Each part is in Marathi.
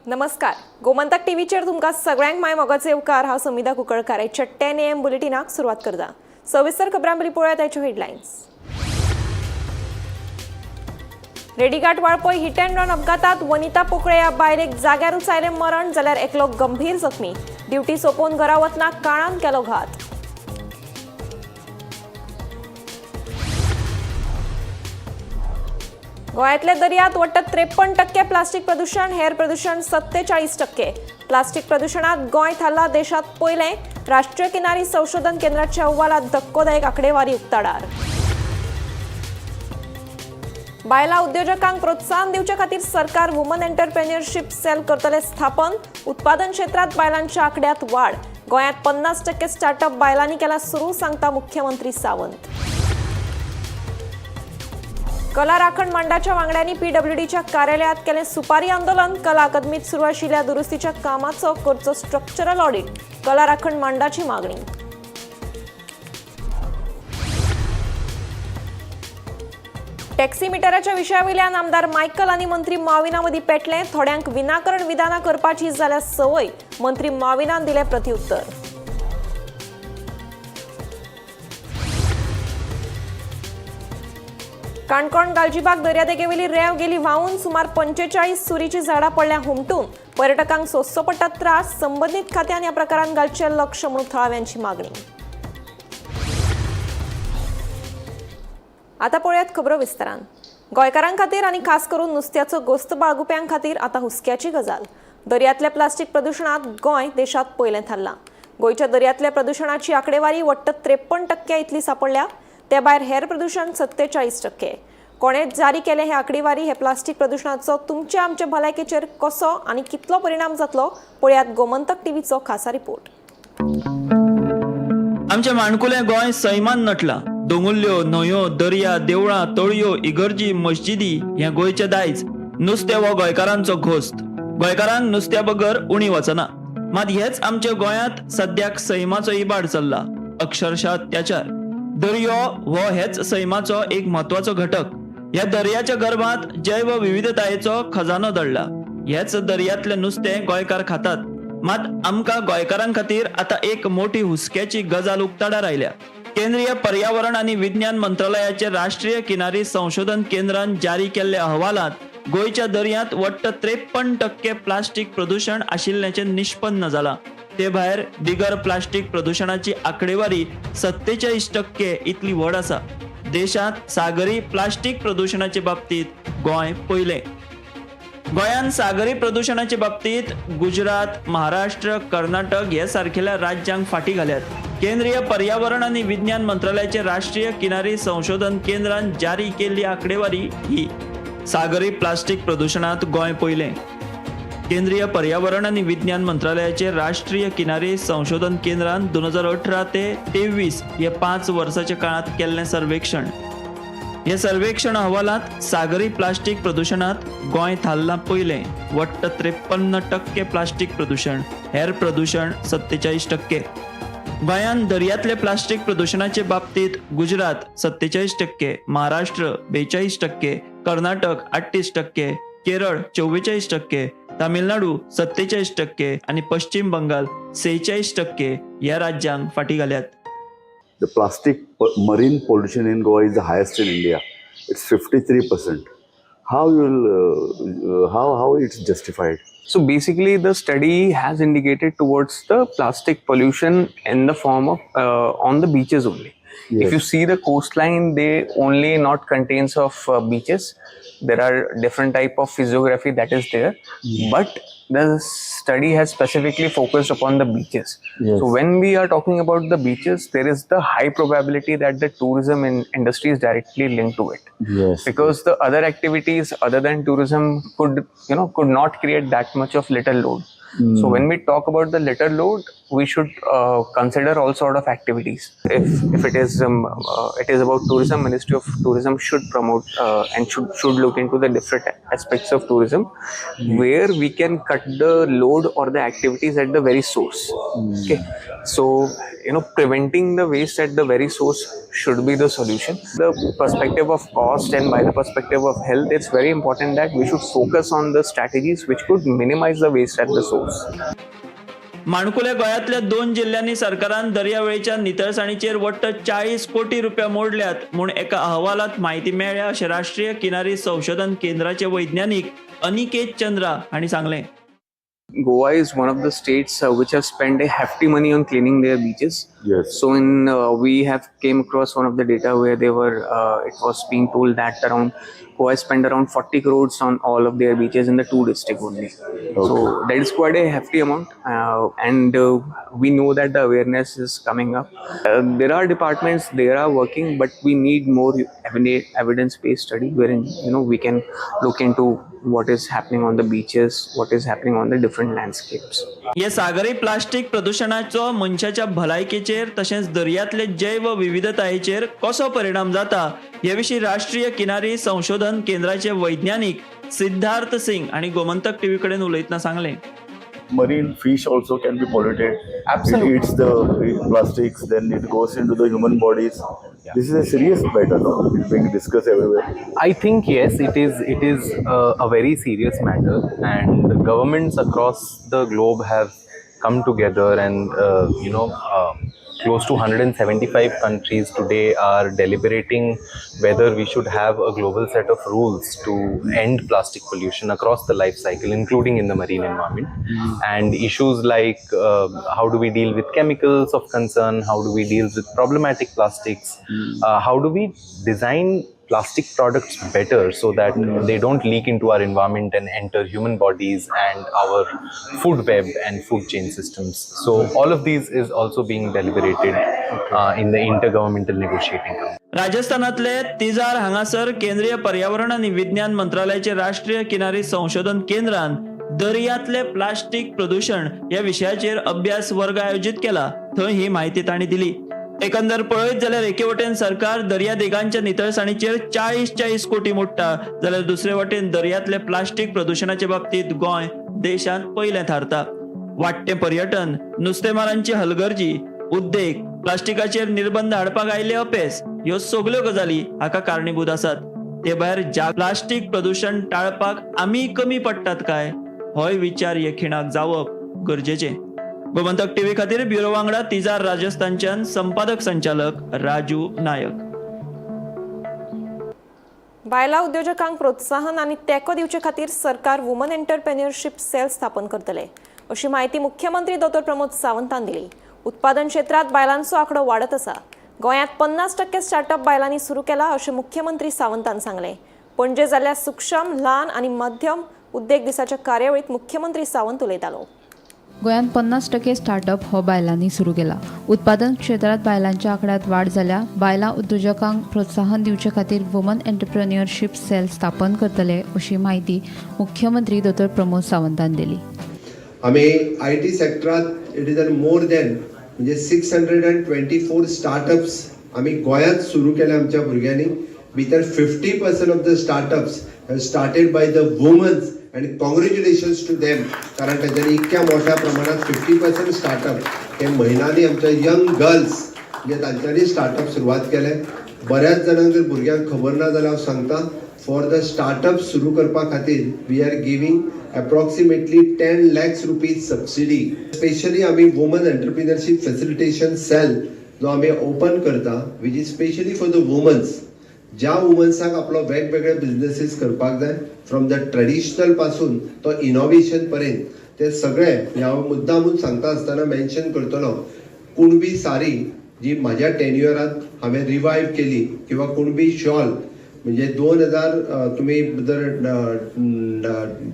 नमस्कार. गोमंतक टीव्हीचेर तुमकां सगळ्यांक माय मोगाचे उपकार. हांव समिधा कुंकळकार. 10 AM बुलेटिनाक सुरवात करता. सविस्तर खबरां पयलीं पळोवया ताच्यो headlines. Redighat Valpoi hit and run अपघातात वनिता पोकळे ह्या बायलेक जाग्यारूच आयलें मरण, जाल्यार एकलो गंभीर जखमी. ड्युटी सोंपोवन घरा वतना काळान केलो घात. गोंयांतल्या दर्यांत वट्ट 53% प्लास्टीक प्रदूषण, हेर प्रदूषण 47%. प्लास्टीक प्रदूषणात गोंय थारला देशात पयलें. राष्ट्रीय किनारी संशोधन केंद्राच्या अहवालात धक्कोदायक आंकडेवारी उक्ताडार. बायला उद्योजकांक प्रोत्साहन दिवचे खातीर सरकार वुमन एंटरप्रेन्युअरशीप सेल करतले स्थापन. उत्पादन क्षेत्रात बायलांच्या आंकड्यात वाड. गोंयांत 50% स्टार्टअप बायलांनी केला सुरू, सांगता मुख्यमंत्री सावंत. कला राखण मंडळाच्या वांगड्यांनी PWDच्या कार्यालयात केलें सुपारी आंदोलन. कला अकादमीत सुरू आशिल्ल्या दुरुस्तीच्या कामाचो करचो स्ट्रक्चरल ऑडिट, कला राखण मंडळाची मागणी. टॅक्सी मिटराच्या विशयावयल्यान आमदार मायकल आनी मंत्री माविना मदीं पेटलें. थोड्यांक विनाकारण विधानां करपाची जाल्यार संवय, मंत्री माविनान दिलें प्रत्युत्तर. काणकोण गालजीबाग दर्यादेगेवेली रेंव गेली व्हांवून. सुमार 45 सुरीची झाडां पडल्या हुमटून. पर्यटकांक सोंसचो पडटा त्रास. संबंदीत खात्यान ह्या प्रकारान घालचें लक्ष म्हणून थळाव्यांची मागणी. आता पळयात खबरो विस्तारान. गोंयकारां खातीर आनी खास करून नुस्त्याचो गोस्त बाळगुप्यां खातीर आतां हुस्क्याची गजाल. दर्यांतल्या प्लास्टीक प्रदूषणात गोंय देशात पयलें थारलां. गोंयच्या दर्यांतल्या प्रदूषणाची आंकडेवारी वट्ट 53% इतली सांपडल्या. त्या भायर हेर प्रदूषण 47%. कोणें जारी केले हे आंकडेवारी. हे प्लास्टीक प्रदूषणाचो तुमच्या आमच्या भलायकेचेर कसो आनी कितलो परिणाम जातलो, पळयात गोमंतक टीव्हीचो खासा रिपोर्ट. आमचे माणकुलें गोंय सैमान नटलां. दोंगुल्ल्यो, न्हंयो, दर्या, देवळां, तळयो, इगर्जी, मस्जिदी हें गोंयचें दायज. नुस्तें हो गोंयकारांचो घोस्त. गोंयकारांक नुस्त्या बगर उणी वचना. मात हेच आमच्या गोंयांत सद्याक सैमाचो इबाड चल्ला, अक्षरशः अत्याचार. दर्यो हो हेच सैमाचो एक म्हत्वाचो घटक. ह्या दर्याच्या गर्भात जैव विविधतायेचो खजानो दडला. हेच दर्यांतलें नुस्तें गोंयकार खातात. मात आमकां गोंयकारां खातीर आतां एक मोठी हुस्क्याची गजाल उक्ताडार आयल्या. केंद्रीय पर्यावरण आनी विज्ञान मंत्रालयाचे राष्ट्रीय किनारी संशोधन केंद्रान जारी केल्ल्या अहवालात गोंयच्या दर्यांत वट्ट 53% प्लास्टीक प्रदूषण आशिल्ल्याचें निष्पन्न जालां. ते भायर बिगर प्लास्टीक प्रदूषणाची आंकडेवारी 47% इतली व्हड आसा. देशांत सागरी प्लास्टीक प्रदूषणाचे बाबतीत गोंय पयलें. गोंयांत सागरी प्रदूषणाचे बाबतीत गुजरात, महाराष्ट्र, कर्नाटक हे सारखेल्या राज्यांक फाटी घाल्यात. केंद्रीय पर्यावरण आनी विज्ञान मंत्रालयाचे राष्ट्रीय किनारी संशोधन केंद्रान जारी केल्ली आंकडेवारी ही. सागरी प्लास्टीक प्रदूषणात गोंय पयलें. केंद्रीय पर्यावरण आनी विज्ञान मंत्रालयाचे राष्ट्रीय किनारी संशोधन केंद्रान 2018 ते 23 हे 5 वर्साच्या काळात केल्लें सर्वेक्षण. हे सर्वेक्षण अहवालात सागरी प्लास्टीक प्रदूषणात गोंय थारलां पयलें. वट्ट 53% प्लास्टीक प्रदूषण, हेर प्रदूषण 47%. गोंयांत दर्यांतल्या प्लास्टीक प्रदूषणाचे बाबतीत गुजरात 47%, महाराष्ट्र 42%, कर्नाटक 38%, केरळ 44%, तामिळनाडू 47% आणि पश्चिम बंगाल 46% या राज्यांक फाटी घाल्यात. The plastic marine pollution in Goa is the highest in India. It's 53%. How it's justified? So basically, the study has indicated towards the plastic pollution in the form of on the beaches only. Yes. If you see the coastline, they only not contains of beaches. There are different type of physiography that is there, but the study has specifically focused upon the beaches. Yes. So when we are talking about the beaches, there is the high probability that the tourism industry is directly linked to it. Yes. Because the other activities other than tourism could not create that much of litter load. So when we talk about the litter load, we should consider all sort of activities. If it is about tourism, Ministry of Tourism should promote and should look into the different aspects of tourism, where we can cut the load or the activities at the very source. Okay, so preventing the waste at the very source should be the solution. The perspective of cost and by the perspective of health, it's very important that we should focus on the strategies which could minimize the waste at the source. माणकुले गोंयांतल्या 2 जिल्ह्यांनी सरकारान दर्यावेळेच्या नितळसाणीचेर वट्ट 40 कोटी रुपया मोडल्यात म्हूण एका अहवालात माहिती मेळ्ळ्या अशें राष्ट्रीय किनारी संशोधन केंद्राचे वैज्ञानीक अनिकेत चंद्रा हांणी सांगलें. Goa is one of the states which have spent a hefty money on cleaning their beaches. Yes. So we have came across one of the data where it was being told that Goa spent around 40 crores on all of their beaches in the 2 districts only. So that is quite a hefty amount, and we know that the awareness is coming up. There are departments, they are working, but we need more evidence-based study wherein we can look into what is happening on the beaches, what is happening on the different landscapes. हे सागरी प्लास्टिक प्रदूषणाचो मनशाच्या भलायकेचेर तशेंच दर्यांतले जैव विविधतायेचेर कसो परिणाम जाता हे विशीं राष्ट्रीय किनारी संशोधन केंद्राचे वैज्ञानीक सिद्धार्थ सिंग आणि गोमंतक टीव्ही कडेन उलयतना सांगलें. Marine fish also can be polluted. Absolutely. It eats the plastics, then it goes into the human bodies. This is a serious matter now. It's being discussed everywhere. I think yes, it is a very serious matter, and governments across the globe have come together, and close to 175 countries today are deliberating whether we should have a global set of rules to end plastic pollution across the life cycle, including in the marine environment. And issues like how do we deal with chemicals of concern, how do we deal with problematic plastics, how do we design plastic products better so that they don't leak into our environment and enter human bodies and our food web and food chain systems. So all of these is also being deliberated in the intergovernmental negotiating room. राजस्थानातले तिजार हांगासर केंद्रीय पर्यावरण आणि विज्ञान मंत्रालयाचे राष्ट्रीय किनारी संशोधन केंद्रान दर्यांतले प्लास्टिक प्रदूषण या विशयाचेर अभ्यास वर्ग आयोजित केला. थंय ही माहिती तांणी दिली. एकंदर पळयत जाल्यार एके वटेन सरकार दर्या देगांच्या नितळसाणीचेर 40 कोटी मोडटा जाल्यार दुसरे वटेन दर्यांतले प्लास्टिक प्रदूषणाचे बाबतीत गोंय देशांत पयलें थारता. वाडटे पर्यटन, नुस्तेमारांची हलगर्जी, उद्देग, प्लास्टिकाचेर निर्बंध हाडपाक आयिल्ले अपेस ह्यो सगल्यो गजाली हाका कारणीभूत आसात. ते भायर प्लास्टिक प्रदूषण टाळपाक आमी कमी पडटात काय होय विचार हे खिणाक जावप गरजेचें. गोमंतक टीव्ही खातीर ब्युरो वांगडा तिजार राजस्थानच्यान संपादक संचालक राजू नायक. बायला उद्योजकांक प्रोत्साहन आणि तेको दिवचे खातीर सरकार वुमन एंटरप्रेन्युअरशिप सेल स्थापन करतले अशी माहिती मुख्यमंत्री डॉ. प्रमोद सावंतान दिली. उत्पादन क्षेत्रात बायलांचो आंकडो वाडत आसा. गोंयांत 50% स्टार्टअप बायलांनी सुरू केला अशें मुख्यमंत्री सावंतान सांगलें. पणजे जाल्ल्या सूक्ष्म, ल्हान आनी मध्यम उद्देग दिसाच्या कार्यावळीत मुख्यमंत्री सावंत उलयतालो. गोंयांत 50% स्टार्टअप हो बायलांनी सुरू केला. उत्पादन क्षेत्रात बायलांच्या आंकड्यात वाड जाल्या. बायलां उद्योजकांक प्रोत्साहन दिवचे खातीर वुमन एंटरप्रेन्युअरशिप सेल स्थापन करतले अशी माहिती मुख्यमंत्री डॉ. प्रमोद सावंतान दिली. आमी IT सेक्टरात इट इज मोर दॅन म्हणजे 624 स्टार्टअप्स आमी गोंयांत सुरू केले आमच्या भुरग्यांनी. भितर 50% of the startups have started by the womens आणि कॉंग्रॅच्युलेशन्स टू देम. कारण त्याच्यानी इतक्या मोठ्या प्रमाणात 50% स्टार्टअप हे महिलांनी आमच्या यंग गर्ल्स म्हणजे तांच्यांनी स्टार्टअप सुरवात केले. बऱ्याच जाणांक जर भुरग्यांक खबर ना जाल्यार हांव सांगता फॉर द स्टार्टअप सुरू करपा खातीर we are giving approximately 10 lakhs rupees subsidy. Especially आम्ही वुमन एंटरप्रेन्युअरशिप फॅसिलिटेशन सेल जो आम्ही ओपन करता which is specially for the womens. ज्या वुमन्साक आपलो वेगवेगळे बिझनेसीस करपाक जाय फ्रॉम द ट्रेडिशनल पासून तो इनोव्हेशन पर्यंत ते सगळे हांव मुद्दामून सांगता आसतना मेन्शन करतलो. कुणबी साडी जी म्हाज्या टेन्युअरांत हांवें रिवायव केली किंवा कुणबी शॉल म्हणजे 2000 तुम्ही जर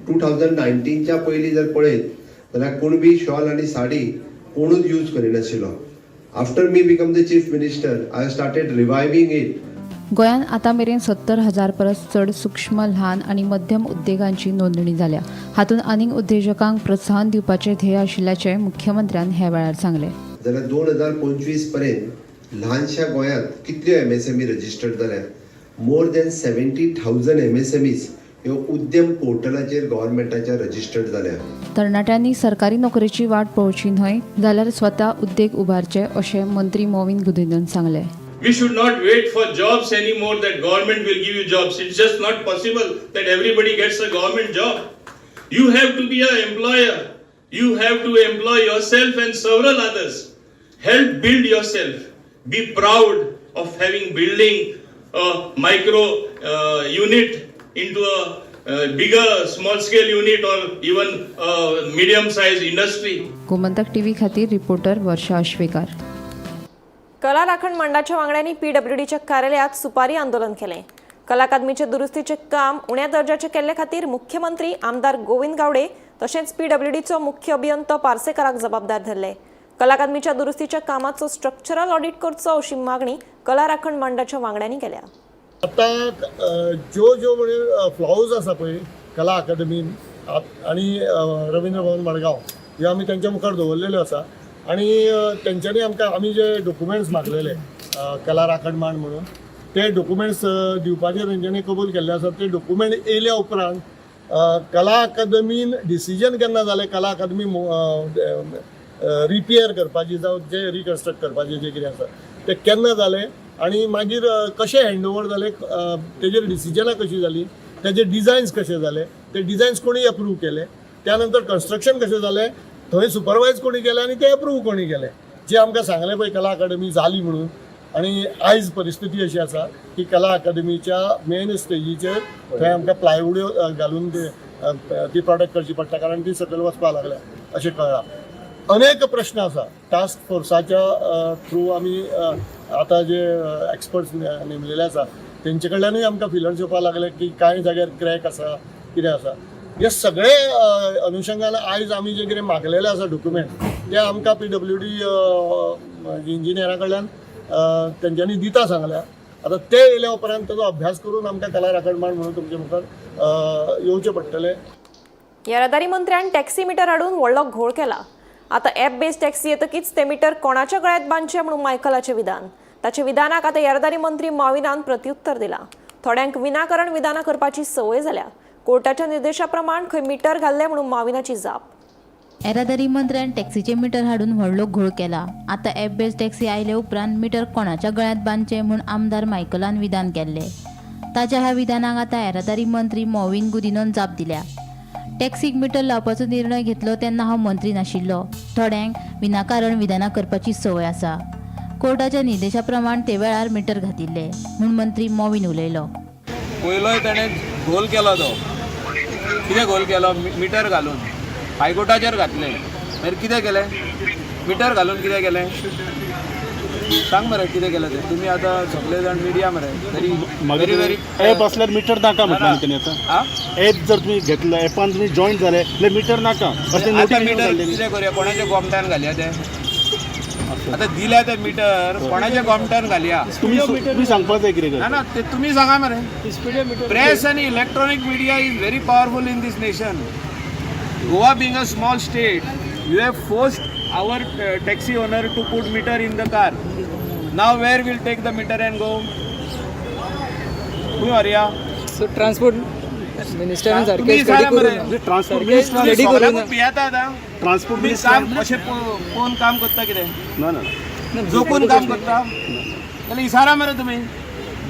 2019च्या पयलीं जर पळयत जाल्यार कुणबी शॉल आनी साडी कोणूच यूज करिनाशिल्लो. After me become the chief minister I started reviving it. गोंयांत आतां मेरेन 70,000 परस चड सूक्ष्म ल्हान आनी मध्यम उद्देगांची नोंदणी जाल्या. हातूंत आनीक उद्देजकांक प्रोत्साहन दिवपाचें ध्येय आशिल्ल्याचें मुख्यमंत्र्यान ह्या वेळार सांगलें. जाल्यार 2025 पर्यंत ल्हानशा गोंयांत कितल्यो MSME रजिस्टर्ड जाल्यात? मोर दॅन 70,000 MSMEs ह्यो उद्यम पोर्टलाचेर गव्हर्मेंटाच्या रजिस्टर्ड जाल्या. तरणाट्यांनी सरकारी नोकरेची वाट पळोवची न्हय जाल्यार स्वता उद्देग उबारचे अशें मंत्री मोविन गुदिन्यान सांगलें. We should not wait for jobs anymore that government will give you jobs. It's just not possible that everybody gets a government job. You have to be an employer. You have to employ yourself and several others. Help build yourself. Be proud of having building a micro unit into a bigger small scale unit or even a medium sized industry. Gomantak TV खातीर रिपोर्टर वर्षा अश्वेकार. कला राखण मंडळाच्या वांगड्यांनी PWDच्या कार्यालयात सुपारी आंदोलन केलें. कला अकादमीचे दुरुस्तीचे काम उण्या दर्जाचे केल्ले खातीर मुख्यमंत्री आमदार गोविंद गावडे तशेंच PWDचो मुख्य अभियंतो पार्सेकाराक जबाबदार धरले. कला अकादमीच्या दुरुस्तीच्या कामाचो स्ट्रक्चरल ऑडिट करचो अशी मागणी कला राखण मंडळाच्या वांगड्यांनी केल्या. आतां ज्यो म्हणजे फ्लॉज आसा पळय कला अकादमीन आनी रवींद्र भवन मडगांव ह्यो आमी तेंच्या मुखार दवरलेल्यो आसा आनी तेंच्यांनी आमी जे डॉक्युमेंट्स मागलेले कला राखण मांड म्हणून ते डॉक्युमेंट्स दिवपाचे तेंच्यांनी कबूल केल्ले आसा. ते डॉक्युमेंट येयल्या उपरांत कला अकादमीन डिसिजन केन्ना जालें कला अकादमी रिपेयर करपाची जावं जे रिकन्स्ट्रक्ट करपाचें जे कितें आसा तें केन्ना जालें आनी मागीर कशें हँडओवर जालें तेजेर डिसिजनां कशीं जालीं तेजे डिझायन्स कशे जाले ते डिझायन्स कोणी अप्रूव केले त्या नंतर कन्स्ट्रक्शन कशें जालें थंय सुपरवायज कोणी केलें आनी ते अप्रूव कोणी केलें जे आमकां सांगलें पळय कला अकादमी जाली म्हणून. आनी आयज परिस्थिती अशी आसा की कला अकादमीच्या मेन स्टेजीचेर थंय आमकां प्लायवूड घालून ती प्रोटेक्ट करची पडटा कारण ती सकयल वचपाक लागल्या अशें कळ्ळां. अनेक प्रश्न आसा टास्क फोर्साच्या थ्रू आमी आतां जे एक्सपर्ट्स नेमलेले आसा तेंचे कडल्यानूय आमकां फिलर्स येवपाक लागले की कांय जाग्यार क्रॅक आसा कितें आसा. हे सगळे अनुशंगान आयज आमी जे कितें मागलेले आसा डॉक्युमेंट ते आमकां PWD इंजिनियरा कडल्यान तेंच्यांनी दिता सांगल्या. आतां ते येयल्या उपरांत ताचो अभ्यास करून आमकां कला राखण मांड म्हणून तुमचे मुखार येवचें पडटलें. येरादारी मंत्र्यान टॅक्सी मिटर हाडून व्हडलो घोळ केला. आतां ॲप बेस्ड टॅक्सी येतकीच ते मिटर कोणाच्या गळ्यात बांदचे म्हणून मायकलाचें विधान. ताच्या विधानाक आतां येरादारी मंत्री मोविनान प्रत्युत्तर दिलां. थोड्यांक विनाकारण विधानां करपाची संवय जाल्या. कोर्टाच्या निर्देशा प्रमाण खंय मिटर घाल्ले म्हणून मोविनाची जाप. येरादारी मंत्र्यान टॅक्सीचे मिटर हाडून व्हडलो घोळ केला. आतां ॲप बेस्ड टॅक्सी आयले उपरांत मिटर कोणाच्या गळ्यांत बांदचे म्हूण आमदार मायकलान विधान केल्लें. ताच्या ह्या विधानाक आतां येरादारी मंत्री मोविन गुदिन्यान जाप दिल्या. टॅक्सीक मिटर लावपाचो निर्णय घेतलो तेन्ना हांव मंत्री नाशिल्लो. थोड्यांक विनाकारण विधानां करपाची संवय आसा. कोर्टाच्या निर्देशा प्रमाण ते वेळार मिटर घातिल्ले म्हूण मंत्री मोविन उलयलो. पयलोय ताणें घोल केलो तो कितें घोल केलो मिटर घालून हायकोर्टाचेर घातलें मागीर कितें केलें मिटर घालून कितें केलें सांग मरे कितें केलें तें तुमी आतां सगळे जाण मिडिया मरे व्हेरी व्हेरी एप असल्यार मिटर नाका म्हटलं तेणी आतां एप जर तुमी घेतलो एपान तुमी जॉईन जाले जाल्यार मिटर नाका आतां मिटर कितें करूया कोणाच्या गोमट्यान घालया ते आतां दिल्या ते मिटर कोणाच्या गोमट्यान घालया तुमी सांगपाक जाय कितें ना ना ते तुमी सांगा मरे प्रेस आनी electronic media is very powerful in these nation. Goa being a small state you have forced our taxi owner to put meter in the car. Now where will take the meter and go? Who are ya? So transport minister and sarkar transport minister ready करून पियाता आता transport minister काम अशे कोण काम करता कितें ना ना जो कोण काम करता जाल्यार इसारा मरे तुमी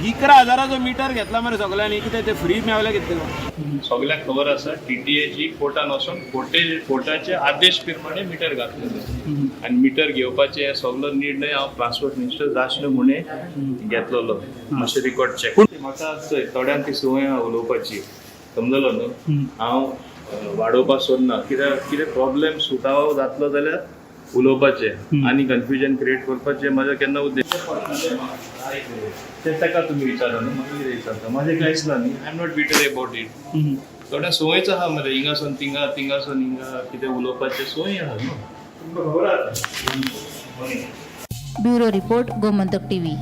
11,000 मीटर घेतला मरे सगळ्यांनी कितें ते फ्री मेवले कितें सगळ्यांक खबर आसा TTAची कोर्टान वचून कोर्टाचे आदेश प्रमाणे मिटर घातलेले आनी मिटर घेवपाचे हे सगळो निर्णय हांव ट्रान्सपोर्ट मिनिस्टर जाय आसलो म्हणून घेतलेलो मातशें रिकॉर्ड चॅक. म्हाका थोड्यांक ती संवय उलोवपाची समजलो न्हू हांव वाडोवपाक सोदना कित्याक कितें प्रॉब्लेम सुटावो जातलो जाल्यार उलोवपाचें आनी कन्फ्युजन क्रिएट करपाचें म्हाजो केन्ना उद्देश ते ताका तुमी विचारा न्हू म्हाका कितें विचारता म्हाजें कांयच ना न्ही आय एम नॉट बिटर अबाउट इट. थोड्या संवयच आहा मरे हिंगासून थिंगा थिंगासून हिंगा कितें उलोवपाचें संवय आहा न्हू तुमकां खबर आसा. Bureau report Gomantak TV.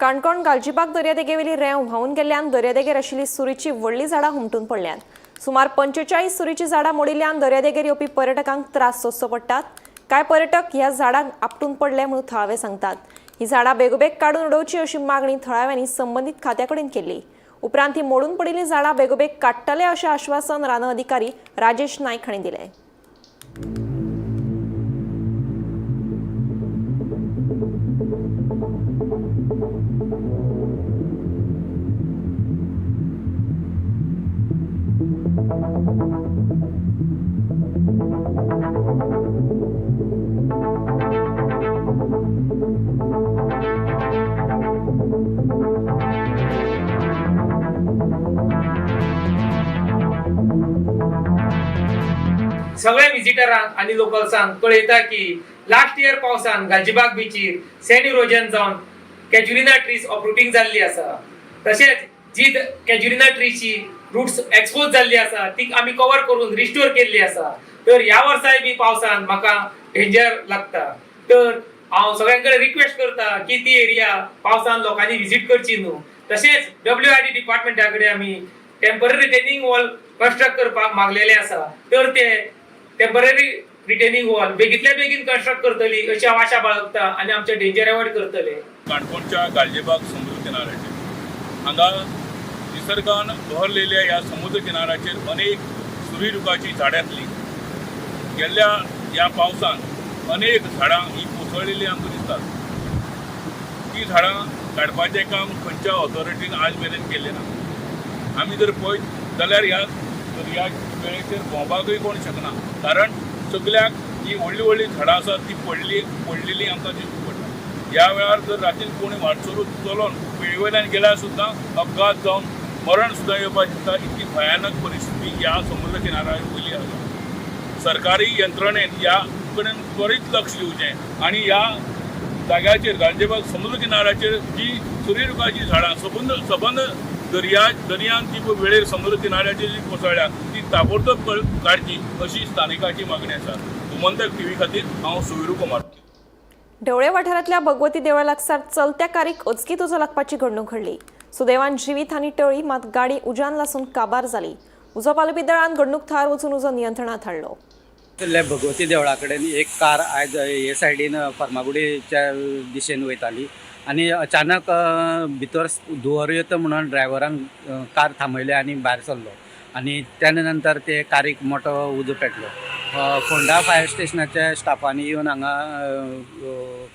Canacona Galgibag दर्यादेगेवेली रेंव व्हांवून गेल्ल्यान दर्यादेगेर आशिल्ली सुरीची व्हडली झाडां हुमटून पडल्यात। सुमार 45 सुरीची झाडां मोडिल्ल्यान दर्यादेगेर येवपी पर्यटकांक त्रास सोंसचो पडटात। कांय पर्यटक ह्या झाडांक आपटून पडले म्हणून थळावे सांगतात। ही झाडां बेगोबेग काडून उडोवची अशी मागणी थळाव्यांनी संबंदीत खात्या कडेन केल्ली। उपरांत ही मोडून पडिल्लीं झाडां बेगोबेग काडटले अशें आश्वासन रान अधिकारी राजेश नायक हांणी दिलें। सगळे विजिटरांक आणि लोकल्सांक कळयता की लास्ट इयर पावसान गालजीबाग बीचीर सँड इरोजन जावन कॅज्युलिना ट्रीज अपरूटिंग जाल्ली आसा। तशेंच जी कॅज्युलिना ट्रीची रूट्स एक्सपोज जाल्ली आसा ती आमी कव्हर करून रिस्टोर केल्ली आसा। तर ह्या वर्साय बी पावसान म्हाका डेंजर लागता। तर हांव सगळ्यांकडे रिक्वेस्ट करता की ती एरिया पावसान लोकांनी विजिट करची न्हू। तशेंच WRD डिपार्टमेंटा कडेन आमी टेम्पररी रिटेनिंग वॉल कंस्ट्रक्ट करपाक मागलेले आसा। तर ते टेम्पररी रिटेनिंग वॉल बेगीतल्या बेगीन कंस्ट्रक्ट करतली अशी हांव आशा बाळगता आनी आमचे डेंजर अवॉइड करतले। काणकोणच्या गालजीबाग समुद्र किनाऱ्याचेर हांगा निसर्गान बहरलेल्या ह्या समुद्र किनाऱ्याचेर अनेक सुरीरुखाची झाडांतली गेल्ल्या ह्या पावसान अनेक झाडां ही कोसळलेली आमकां दिसतात। ती झाडां काडपाचें काम खंयच्या ऑथॉरिटीन आज मेरेन केल्लें ना। आमी जर पळयत जाल्यार ह्या दर्या वेळेचेर भोंवपाकूय कोण शकना, कारण सगळ्याक ही व्हडली व्हडली झाडां आसात ती पडलेली आमकां दिसता पडटा। ह्या वेळार जर रातीन कोणी वाटसरू चलोन वेळेवयल्यान गेल्यार सुद्दां अपघात जावन मरण सुद्दां येवपाक शकता। इतकी भयानक परिस्थिती ह्या समुद्र किनाऱ्यार वयली आसा। सरकारी यंत्रणेन ह्या कडेन त्वरीत लक्ष दिवचें आनी ह्या जाग्याचेर गालजीबाग समुद्र किनाऱ्याचेर जी सुरीरुखाची झाडां सबंद दर्यान ती वेळेर समुद्र किनाऱ्याचेर जी कोसळ्ळ्या ती ताबडतोब काडची अशी स्थानिकाची मागणी आसा। गोमंतक TV खातीर हांव सुविरू कुमार। ढवळे वाठारांतल्या भगवती देवळा लागसार चलत्या कारयेक अचकीत उजो लागपाची घडणूक घडली। सुदैवान जिवीत आनी टळी, मात गाडी उज्यान लासून काबार जाली। उजो पालोवपी दळान घडणूक थळार वचून उजो नियंत्रणात हाडलो। भगवती देवळा कडेन एक कार आयज हे सायडीन फर्मागुडीच्या दिशेन वयताली आनी अचानक भितर धुंवर येता म्हणून ड्रायव्हरान कार थांबयली आनी भायर सरलो आनी तेन्ना नंतर ते कारीक मोठो उजो पेटलो। फोंडा फायर स्टेशनाच्या स्टाफांनी येवन हांगा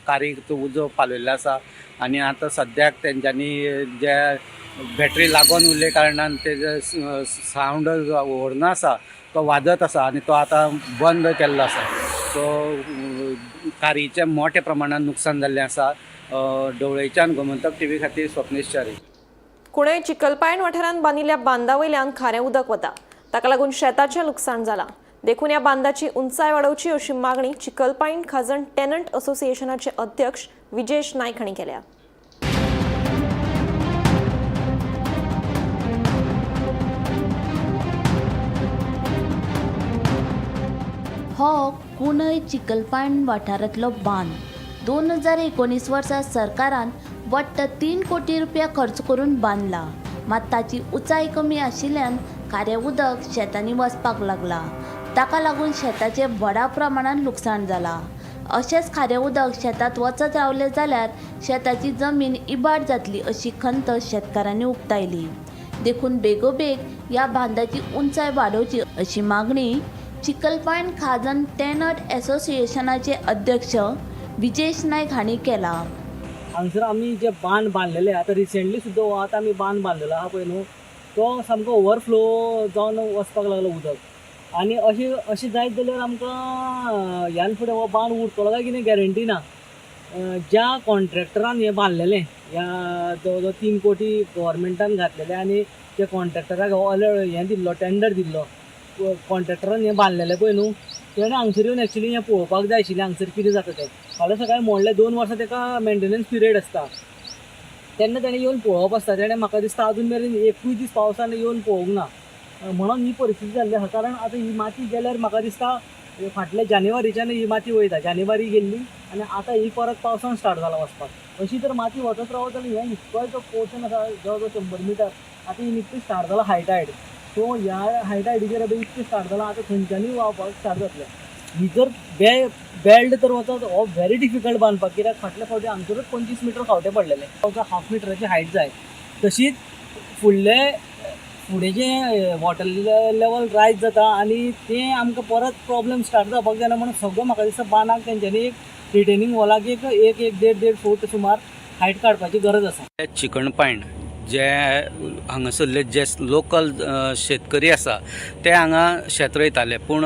कारीक तो उजो पालयल्लो आसा आनी आतां सद्याक तेंच्यांनी जे बॅटरी लागून उरले कारणान तेजे सावंड व्हरना आसा तो वाजत आसा आनी तो आतां बंद केल्लो आसा। तो कारयेचें मोठ्या प्रमाणात नुकसान जाल्लें आसा। ढवळेच्यान गोमंतक TV खातीर स्वप्नेश च्यारी। कुणय चिकलपायण वाठारांत बांदिल्ल्या बांदा वयल्यान खारें उदक वता, ताका लागून शेताचें लुकसाण जालां। देखून ह्या बांदाची उंचाय वाडोवची अशी मागणी चिकलपायण खाजण टेनंट असोसिएशनाचे अध्यक्ष विजेश नायक हांणी केल्या। हो कुणय चिकलपायण वाठारांतलो बांद 2019 वर्सा सरकारान वट्ट 3 कोटी रुपया खर्च करून बांदला, मात ताची उंचाई कमी आशिल्ल्यान खारें उदक शेतांनी वचपाक लागला। ताका लागून शेताचें व्हडा प्रमाणात लुकसाण जालां। अशेंच खारें उदक शेतात वचत रावलें जाल्यार शेताची जमीन इबाड जातली अशी खंत शेतकारांनी उक्तायली। देखून बेगोबेग ह्या बांदाची उंचाय वाडोवची अशी मागणी चिकलपायण खाजण टेनंट असोसिएशनाचे अध्यक्ष विजेश नायक हांणी केला। हांगसर आमी जे बांद बांदलेले आतां रिसेंटली सुद्दां हो आतां आमी बांद बांदलेलो आहा पळय न्हू, तो सामको ओवरफ्लो जावन वचपाक लागलो उदक आनी अशें जायत जाल्यार आमकां ह्यान फुडें हो बांद उरतलो काय कितें गॅरंटी ना। ज्या कॉन्ट्रॅक्टरान हें बांदलेलें ह्या जवळ 3 कोटी गव्हर्मेंटान घातलेले आनी त्या कॉन्ट्रॅक्टराक हो हें दिल्लो टेंडर दिल्लो, कॉन्ट्रॅक्टरान हें बांदलेलें पळय न्हू तेणें हांगसर येवन एक्चुली हें पळोवपाक जाय आशिल्लें हांगसर कितें जाता तें। फाल्यां सकाळीं मोडलें 2 वर्सां तेका मेंटेनन्स पिरियड आसता, तेन्ना तेणें येवन पळोवप आसता। तेणें म्हाका दिसता अजून मेरेन एकूय दीस पावसान येवन पळोवंक ना, म्हणून ही परिस्थिती जाल्ली आसा। कारण आतां ही माती गेल्यार म्हाका दिसता फाटल्या जानेवारीच्यान ही माती वयता, जानेवारी गेल्ली आनी आतां ही परत पावसान स्टार्ट जाला वचपाक। अशी तर माती वचत रावत जाल्यार हें इतकोय जो पोर्शन आसा जवळ जवळ 100 मिटर आतां ही निकती स्टार्ट जाला हायटायड. सो ह्या हायटायडीचेर आतां इतकें स्टार्ट जाला आतां थंयच्यानूय व्हांवपाक स्टार्ट जातलें. ही जर बेल्ड तर वचत हो व्हेरी डिफिकल्ट बांदपाक, कित्याक फाटल्या फावटी आमचेरूच 25 मिटर खावटे पडलेले. ताका 1/2 मिटराची हायट जाय. तशीच फुडें जें वॉटर लेवल रायज जाता आनी तें आमकां परत प्रॉब्लेम स्टार्ट जावपाक जायना म्हणून सगळो म्हाका दिसता बांदाक तेंच्यांनी एक रिटेनिंग वॉलाक एक 1.5 फूट सुमार हायट काडपाची गरज आसा. चिकणपायण जे हांगासरले जे लोकल शेतकरी आसा ते हांगा शेत रोयताले, पूण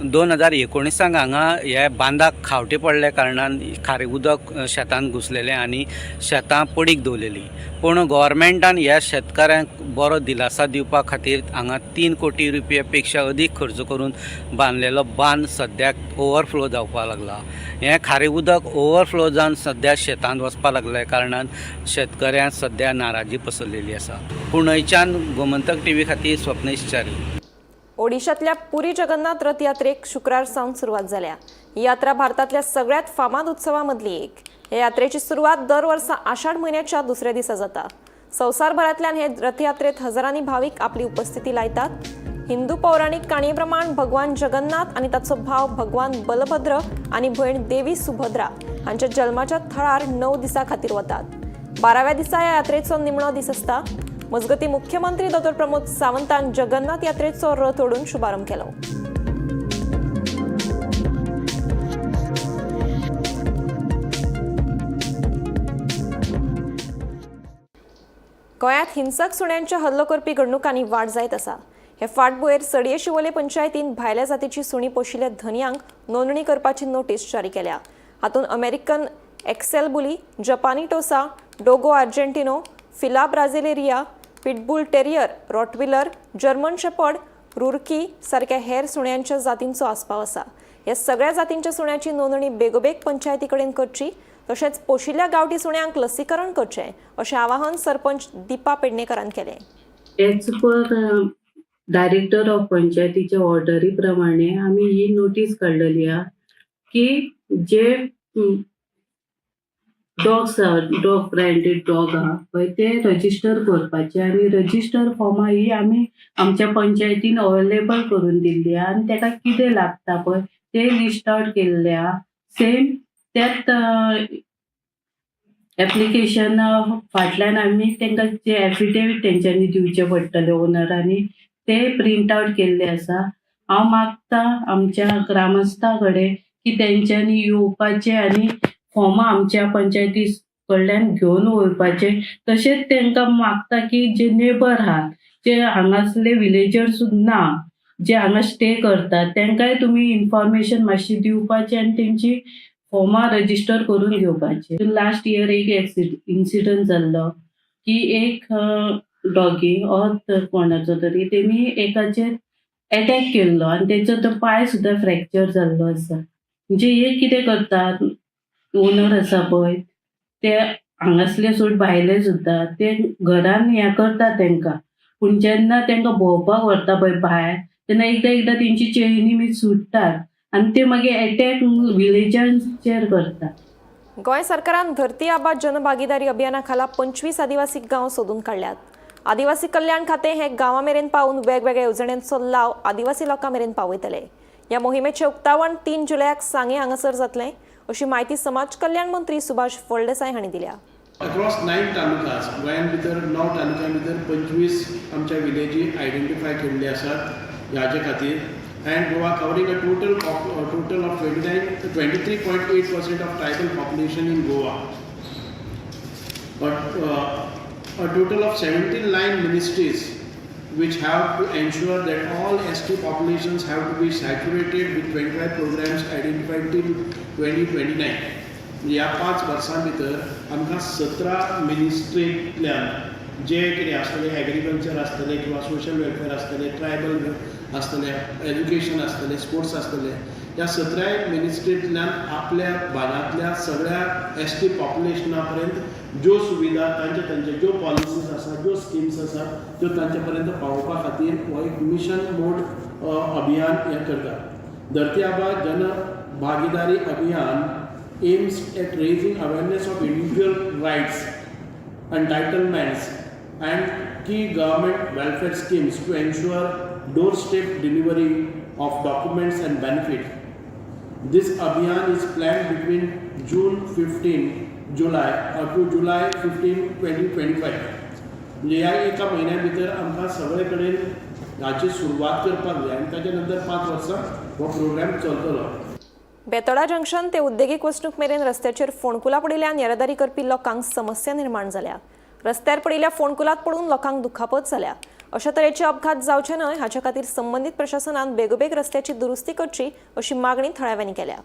2019 हांगा हे बांदाक खावटे पडले कारणान खारें उदक शेतान घुसलेलें आनी शेतां पडीक दवरलेलीं. पूण गव्हर्मेंटान ह्या शेतकाऱ्यांक बरो दिलासा दिवपा खातीर हांगा 3 कोटी रुपया पेक्षा अदीक खर्च करून बांदलेलो बांद सद्याक ओवरफ्लो जावपाक लागला. हें खारें उदक ओवरफ्लो जावन सद्या शेतांत वचपाक लागल्या कारणान शेतकऱ्यांक सद्या नाराजी पसरलेली आसा. पुणेच्यान गोमंतक टीव्ही खातीर स्वप्नेश च्यारी. ओडिशातल्या पुरी जगन्नाथ रथ यात्रेक शुक्रार सावन सुरवात जाल्या. ही यात्रा भारतातल्या सगळ्यात फामाद उत्सवांमदली एक. ह्या यात्रेची सुरवात दर वर्सा आषाढ म्हयन्याच्या दुसऱ्या दिसा जाता. संवसारभरांतल्यान हे रथयात्रेत हजारांनी भाविक आपली उपस्थिती लायतात. हिंदू पौराणिक काणये प्रमाण भगवान जगन्नाथ आणि ताचो भाव भगवान बलभद्र आणि भयण देवी सुभद्रा हांच्या जल्माच्या थळार 9 दिसां खातीर वतात. 12व्या दिसा ह्या यात्रेचो निमणो दीस आसता. मजगती मुख्यमंत्री डॉ. प्रमोद सावंतान जगन्नाथ यात्रेचो रथ ओडून शुभारंभ केलो. गोंयांत हिंसक सुण्यांच्या हल्लो करपी घडणुकांनी वाड जायत आसा. हे फाटभुंयेर सडये शिवोले पंचायतीन भायल्या जातीची सुणी पोशिल्ल्या धन्यांक नोंदणी करपाची नोटीस जारी केल्या. हातूंत अमेरिकन एक्सेल बुली, जपानी Tosa, Dogo Argentino, Fila Brasileiro, pitbull terrier, Rottweiler, German shepherd, रुरकी सारख्या हेर सुण्यांच्या जातींचो आस्पाव आसा. ह्या सगळ्या जातींच्या सुण्याची नोंदणी बेगोबेग पंचायती कडेन करची, तशेंच पोशिल्ल्या गांवठी सुण्यांक लसीकरण करचें अशें आवाहन सरपंच दीपा पेडणेकरान केलें. एज पर डायरेक्टर ऑफ पंचायतीच्या ऑर्डरी प्रमाणे आम्ही ही नोटीस काढलेली आहे की जे डॉग ब्रँडेड डॉग आहा पळय ते रजिस्टर करपाचे आनी रजिस्टर फॉर्मां ही आमी आमच्या पंचायतीन अवेलेबल करून दिल्ली आहा आनी ताका कितें लागता पळय ते लिस्ट आउट केल्ले आहा. सेम त्यात एप्लिकेशन फाटल्यान आमी तांकां जे एफिडेवीट तेंच्यांनी दिवचे पडटले ओनरांनी ते प्रिंट आउट केल्ले आसा. हांव मागता आमच्या ग्रामस्थां कडेन की तेंच्यांनी येवपाचे आनी फॉर्मां आमच्या पंचायती कडल्यान घेवन वयपाचे. तशेंच तांकां मागता की जे नेबर आहात जे हांगासले विलेजर्स ना जे हांगा स्टे करतात तांकांय तुमी इन्फॉर्मेशन मातशी दिवपाची आनी तेंची फॉर्मां रजिस्टर करून घेवपाचे. लास्ट इयर एक इन्सिडंट जाल्लो की एक डॉगी और कोणाचो तरी तेणी एकाचेर अटॅक केल्लो आनी तेचो तो पाय सुद्दां फ्रॅक्चर जाल्लो आसा. म्हणजे हे कितें करतात ओनर आसा पळय ते हांगासले सोड भायले सुद्दां ते घरान हें करता तांकां, पूण जेन्ना तांकां भोंवपाक व्हरता पळय भायर तेन्ना एकदां तेंची चेनी बी सुट्टात आनी ते मागीर अटॅक विलेजांचेर करतात. गोंय सरकारान धरती आबा जनभागीदारी अभियाना खाला 25 आदिवासी गांव सोदून काढल्यात. आदिवासी कल्याण खातें हे गांवां मेरेन पावून वेगवेगळ्या येवजण्यांचो लाव आदिवासी लोकां मेरेन पावयतले. ह्या मोहिमेचें उक्तावण 3 जुलयाक सांगे हांगासर जातलें अशी माहिती समाज कल्याण मंत्री सुभाष फळदेसाय हांणी दिल्या. अक्रॉस 9 तालुकास गोंयान भितर 9 तालुक्यां भितर 25 आमच्या विलेजी आयडेंटिफाय केल्ले आसात ह्याचे खातीर. And Goa covering a total of 23.8% of tribal population in Goa. But a total of 79 ministries which have to ensure that all ST populations have to be saturated with 25 programs identified till 2029. ह्या 5 वर्सां भितर आमकां 17 मिनिस्ट्रींतल्यान जे कितें आसतलें एग्रीकल्चर आसतलें किंवा सोशल वेलफेअर आसतलें, ट्रायबल आसतलें, एज्युकेशन आसतलें, स्पोर्ट्स आसतलें, ह्या 17 मिनिस्ट्रींतल्यान आपल्या भागांतल्या सगळ्या ST पॉप्युलेशना पर्यंत ज्यो सुविधा तांचे ज्यो पॉलिसीज आसात ज्यो स्किम्स आसात त्यो तांचे पर्यंत पावोवपा खातीर हो एक मिशन मोड अभियान हें करता. धरती आबा जन भागीदारी अभियान aims at raising awareness of individual rights, entitlements, and key government welfare schemes to ensure doorstep delivery of documents and benefits. This Abhiyan is planned between June 15, July up to July 15, 2025. म्हणजे ह्या एका महिन्या भितर आमकां सगळे कडेन हाची सुरवात करपाक जाय आनी ताच्या नंतर 5 वर्सां हो प्रोग्राम चलतलो. बेतोडा जंक्शन ते उद्देगीक वसणूक मेरेन रस्त्याचेर फोंडकुलां पडिल्ल्यान येरादारी करपी लोकांक समस्या निर्माण जाल्या. रस्त्यार पडिल्ल्या फोंडकुलांत पडून लोकांक दुखापत जाल्या. अशा तरेचे अपघात जावचे न्हय हाचे खातीर संबंदीत प्रशासनान बेगोबेग रस्त्याची दुरुस्ती करची अशी मागणी थळाव्यांनी केल्या.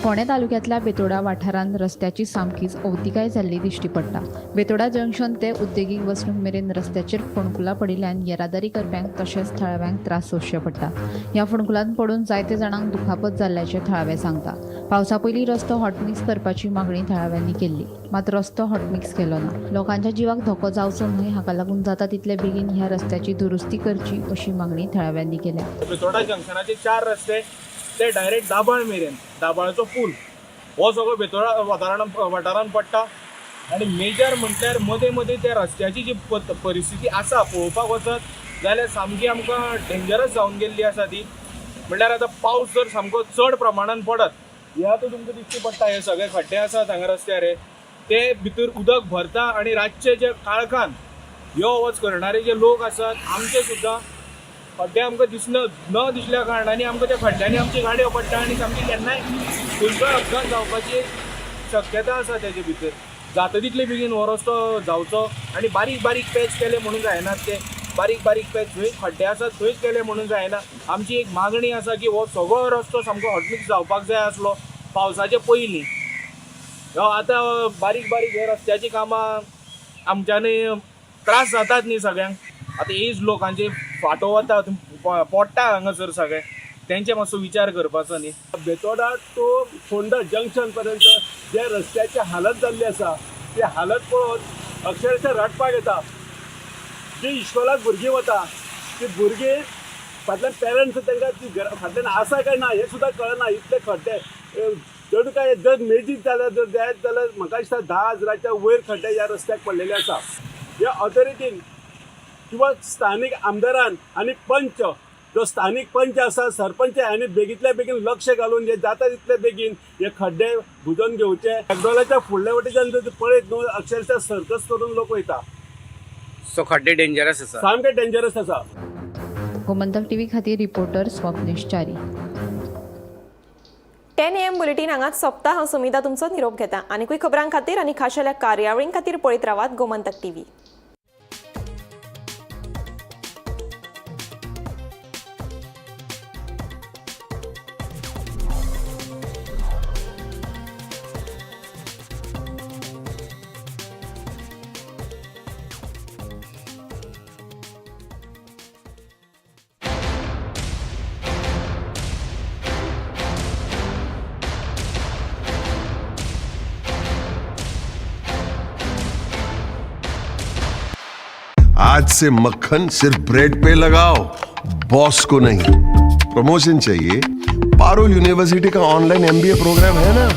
फोंडें तालुक्यांतल्या बेतोडा वाठारांत रस्त्याची सामकीच अवतिकाय जाल्ली दिश्टी पडटा. बेतोडा जंक्शन ते उद्देगीक वसणूक मेरेन रस्त्याचेर फोंडकुलां पडिल्ल्यान येरादारी करप्यांक तशेंच थळाव्यांक त्रास सोंसचे पडटा. ह्या फोंडकुलांत पडून जायते जाणांक दुखापत जाल्ल्याचें थळावें सांगता. पावसा पयलीं रस्तो हॉटमिक्स करपाची मागणी थळाव्यांनी केल्ली, मात रस्तो हॉटमिक्स केलो ना. लोकांच्या जिवाक धोको जावचो न्हय हाका लागून जाता तितले बेगीन ह्या रस्त्याची दुरुस्ती करची अशी मागणी थळाव्यांनी केल्या. बेतोडा जंक्शनाचे 4 रस्ते ते डायरेक्ट दाबाळ मेरेन, दाबाळचो पूल हो सगळो बेतोडा वाठारांत पडटा. आनी मेजर म्हटल्यार मदें मदें त्या रस्त्याची जी परिस्थिती आसा पळोवपाक वचत जाल्यार सामकी आमकां डेंजरस जावन गेल्ली आसा ती. म्हटल्यार आतां पावस जर सामको चड प्रमाणान पडत ह्या तो तुमकां दिश्टी पडटा हे सगळे खड्डे आसात हांगा रस्त्यार ते भितर उदक भरता आनी रातचे जे काळखान यो वच करणारे जे लोक आसात आमचे सुद्दां खड्डे आमकां न दिसल्या कारणांनी आमकां त्या खड्ड्यांनी आमची गाडयो पडटा आनी सामकी केन्नाय खंयचोय अपघात जावपाची एक शक्यता आसा तेजे भितर. जाता तितले बेगीन हो रस्तो जावचो आनी बारीक बारीक पॅच केले म्हणून जायनात ते बारीक बारीक पॅच थंय खड्डे आसात थंयच केले म्हणून जायना. आमची एक मागणी आसा की हो सगळो रस्तो सामको हॉटमिक्स जावपाक जाय आसलो पावसाचे पयलीं. आतां बारीक बारीक हे रस्त्याची कामां आमच्यांनी त्रास जातात न्ही सगळ्यांक. आतां एज लोकांचे फाटो वता पडटा हांगासर सगळे तेंचे मातसो विचार करपाचो न्ही. बेतोडा टू फोंडा जंक्शन पर्यंत जे रस्त्याची हालत जाल्ली आसा ती हालत पळोवन अक्षरशः रडपाक येता. जी इस्कॉलाक भुरगीं वता ती भुरगीं फाटल्यान पेरंट्स तांकां ती फाटल्यान आसा काय ना हें सुद्दां कळना. इतले खड्डे जर काय जर मेजीत जाल्यार जर जायत जाल्यार म्हाका दिसता 10,000च्या वयर खड्डे ह्या रस्त्याक पडलेले आसा. ह्या ऑथॉरिटीन किंवा स्थानीक आमदारान आनी पंच जो स्थानीक पंच आसा सरपंच हांणी बेगींतल्या बेगीन लक्ष घालून जे जाता तितले बेगीन हे खड्डे बुजोवन घेवचे. मॅकडॉनाच्या फुडल्या वटेच्यान जर पळयत न्हू अक्षरशः सर्कस करून लोक वयता. सो खड्डे डेंजरस आसा सामके डेंजरस आसा. गोमंतक टीव्ही खातीर reporter Swapnesh Chari. 10 AM bulletin हांगाच सोंपता. हांव सुमिता तुमचो निरोप घेता. आनीकूय खबरां खातीर आनी खाशेल्या कार्यावळीं खातीर पळयत रावात गोमंतक टीव्ही. आज से मक्खन सिर्फ ब्रेड पे लगाओ, बॉस को नहीं. प्रमोशन चाहिए? पारुल यूनिवर्सिटी का ऑनलाइन MBA प्रोग्राम है ना.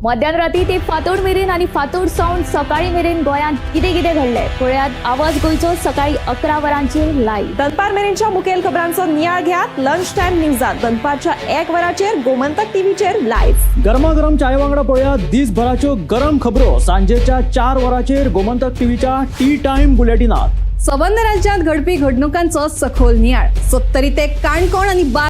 मध्यरात्री ते फातोड मेरेन आणि फातोड सावन सकाळी मेरेन गोंयांत कितें कितें घडलें पळयात आवाज गोंयचो सकाळी 11 वरांचेर लायव्ह. दनपार मेरेनच्या मुखेल खबरांचो नियाळ घेयात लंच टायम न्यूजात दनपारच्या 1 वराचेर गोमंतक टीव्हीचेर लायव्ह. गरमागरम चाय वांगडा पळयात दिसभराच्यो गरम खबरो सांजेच्या 4 वराचेर गोमंतक टीव्हीच्या टी टायम बुलेटिनात. संबंध राज्यांत घडपी घडणुकांचो सखोल नियाळ 70 ते काणकोण आणि